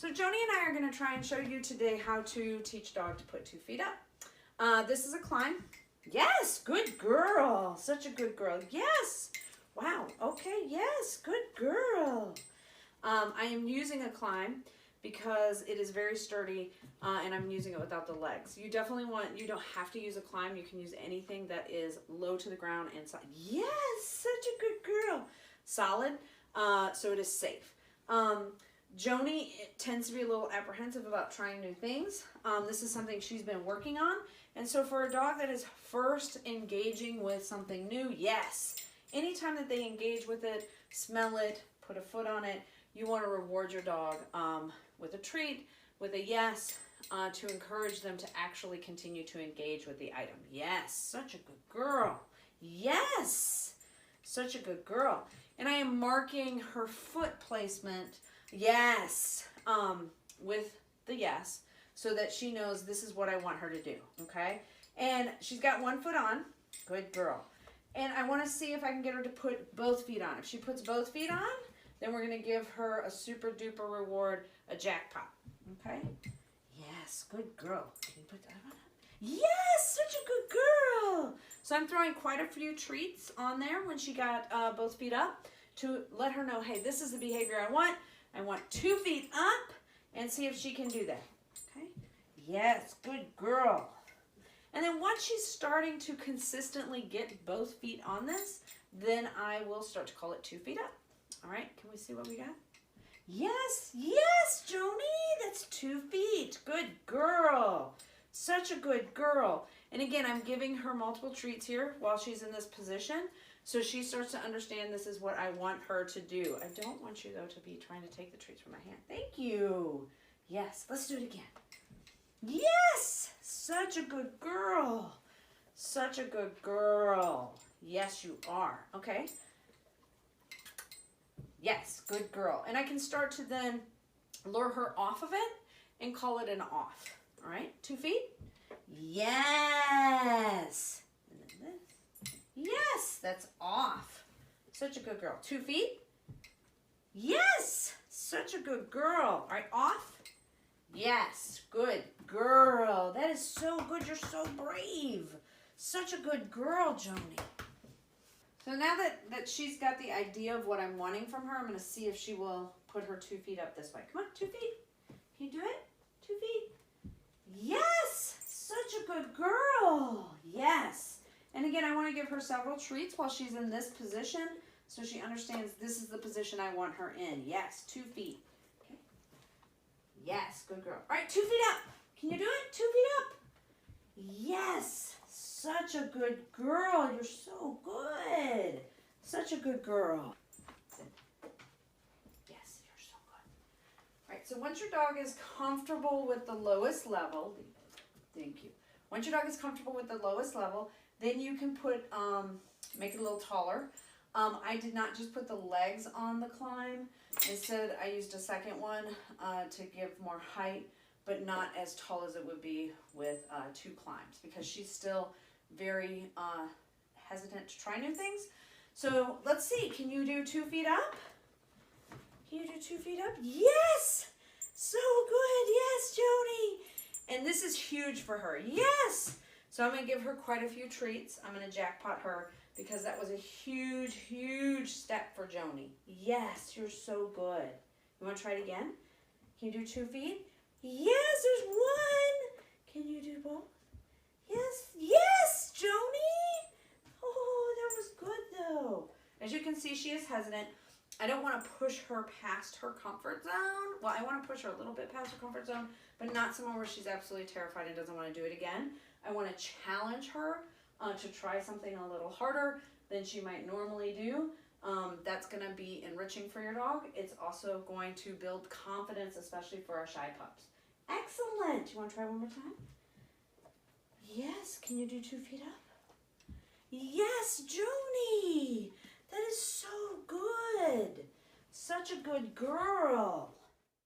So Joni and I are going to try and show you today how to teach dog to put 2 feet up. This is a climb. Yes, good girl. Such a good girl. Yes. Wow. Okay. Yes, good girl. I am using a climb because it is very sturdy and I'm using it without the legs. You definitely you don't have to use a climb. You can use anything that is low to the ground and solid. Yes, such a good girl. Solid, so it is safe. Joni tends to be a little apprehensive about trying new things. This is something she's been working on. And so for a dog that is first engaging with something new, yes. Anytime that they engage with it, smell it, put a foot on it, you want to reward your dog with a treat, with a yes, to encourage them to actually continue to engage with the item. Yes, such a good girl. Yes, such a good girl. And I am marking her foot placement, yes, with the yes, so that she knows this is what I want her to do, okay? And she's got 1 foot on, good girl. And I want to see if I can get her to put both feet on. If she puts both feet on, then we're going to give her a super duper reward, a jackpot, okay? Yes, good girl. Can you put that on? Yes, such a good girl. So I'm throwing quite a few treats on there when she got both feet up to let her know, hey, this is the behavior I want. I want 2 feet up, and see if she can do that, okay? Yes, good girl. And then once she's starting to consistently get both feet on this, then I will start to call it 2 feet up. All right, can we see what we got? Yes, yes, Joni, that's 2 feet. Good girl. Such a good girl. And again, I'm giving her multiple treats here while she's in this position, so she starts to understand this is what I want her to do. I don't want you, though, to be trying to take the treats from my hand. Thank you. Yes, let's do it again. Yes, such a good girl. Such a good girl. Yes, you are. Okay. Yes, good girl. And I can start to then lure her off of it and call it an off. All right, 2 feet. Yes. And then this. Yes, that's off. Such a good girl. 2 feet. Yes, such a good girl. All right, off. Yes, good girl. That is so good. You're so brave. Such a good girl, Joni. So now that she's got the idea of what I'm wanting from her, I'm going to see if she will put her 2 feet up this way. Come on, 2 feet. Can you do it? 2 feet. Yes, such a good girl. Yes. And again, I want to give her several treats while she's in this position so she understands this is the position I want her in. Yes, 2 feet. Okay. Yes, good girl. All right, 2 feet up. Can you do it? 2 feet up. Yes, such a good girl. You're so good. Such a good girl. Yes, you're so good. All right, so once your dog is comfortable with the lowest level, thank you. Once your dog is comfortable with the lowest level, then you can put, make it a little taller. I did not just put the legs on the climb. Instead, I used a second one to give more height, but not as tall as it would be with 2 climbs because she's still very hesitant to try new things. So let's see, can you do 2 feet up? Can you do 2 feet up? Yes, so good, yes, Joni. And this is huge for her, yes. So I'm gonna give her quite a few treats. I'm gonna jackpot her because that was a huge, huge step for Joni. Yes, you're so good. You wanna try it again? Can you do 2 feet? Yes, there's 1. Can you do both? Yes, yes, Joni. Oh, that was good though. As you can see, she is hesitant. I don't want to push her past her comfort zone. Well, I want to push her a little bit past her comfort zone, but not somewhere where she's absolutely terrified and doesn't want to do it again. I want to challenge her to try something a little harder than she might normally do. That's going to be enriching for your dog. It's also going to build confidence, especially for our shy pups. Excellent. You want to try one more time? Yes. Can you do 2 feet up? Yes, Joni. That is so good. Such a good girl.